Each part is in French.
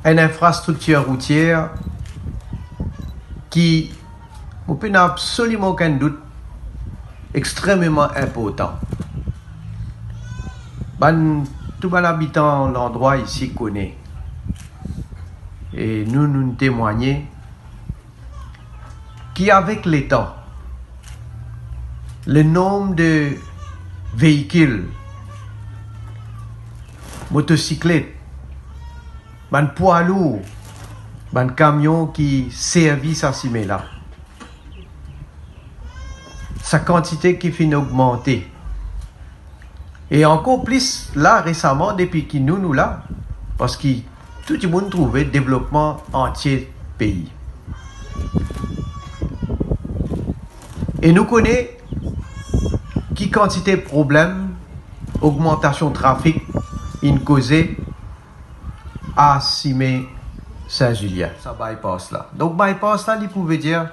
une infrastructure routière qui, on peut n'a absolument aucun doute, extrêmement important. Tout bon habitant de l'endroit ici connaît. Et nous témoignons qu'avec les temps, le nombre de véhicules, motocyclettes, poids lourds, camions qui servent à cimer là, sa quantité qui finit d'augmenter. Et encore plus là récemment, depuis que nous là, parce que tout le monde trouvait développement entier pays. Et nous connaissons qui quantité de problèmes, augmentation de trafic, in causé à Cimé Saint-Julien. Ça bypass là. Donc bypass là, il pouvait dire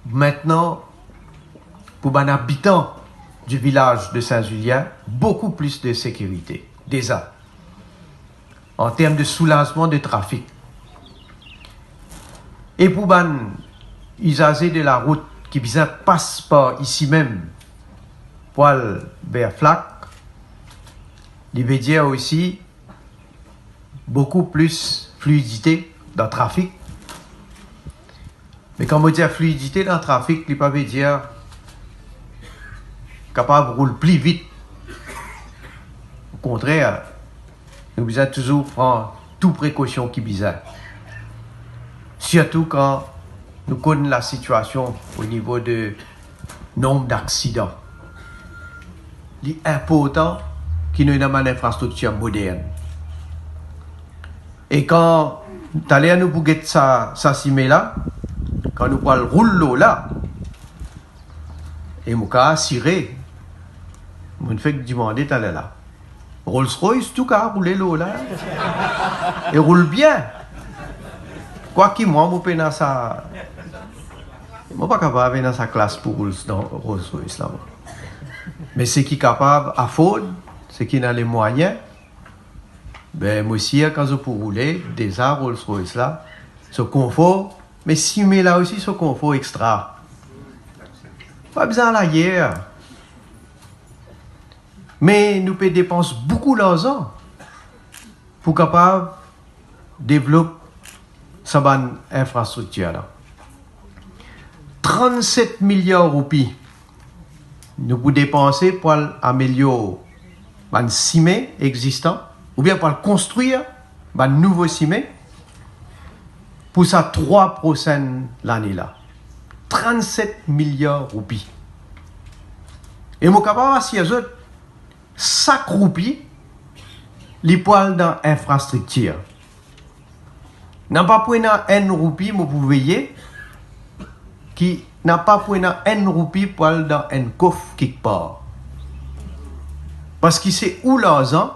maintenant pour un habitant du village de Saint-Julien, beaucoup plus de sécurité, déjà, en termes de soulagement de trafic. Et pour les usagers de la route qui passe par ici même, pour aller vers Flac, il veut dire aussi beaucoup plus fluidité dans le trafic. Mais quand on dit fluidité dans le trafic, il ne veut pas dire capable de rouler plus vite. Au contraire, nous devons toujours prendre toute précaution qui est bizarre. Surtout quand nous connaissons la situation au niveau de nombre d'accidents. Il est important qu'il y ait une infrastructure moderne. Et quand nous allons nous bouger ça cimé là, quand nous parlons rouler là, et nous avons assuré, nous fait demander d'aller là. Rolls-Royce, tout cas, rouler l'eau là. Et roule bien. Quoi qu'il moi, je peux ça. Je ne suis pas capable de dans sa classe pour rouler dans Rolls-Royce là. Mais c'est qui est capable à faune, c'est qui a les moyens. Ben, moi aussi, quand je peux rouler, déjà Rolls-Royce là, ce confort, mais si mais là aussi ce confort extra. Pas besoin d'ailleurs. Mais nous pouvons dépenser beaucoup d'argent pour capable développer cette infrastructure là. 37 milliards de roupies nous pouvons dépenser pour améliorer le cimé existant ou bien pour construire un nouveau cimé pour ça 3 prochaines l'année là. 37 milliards de roupies. Et je suis capable de dire chaque roupie, les poils dans l'infrastructure. N'a pas pris une roupie, vous pouvez qui n'a pas pris une roupie poil dans un coffre quelque part. Parce que c'est où l'argent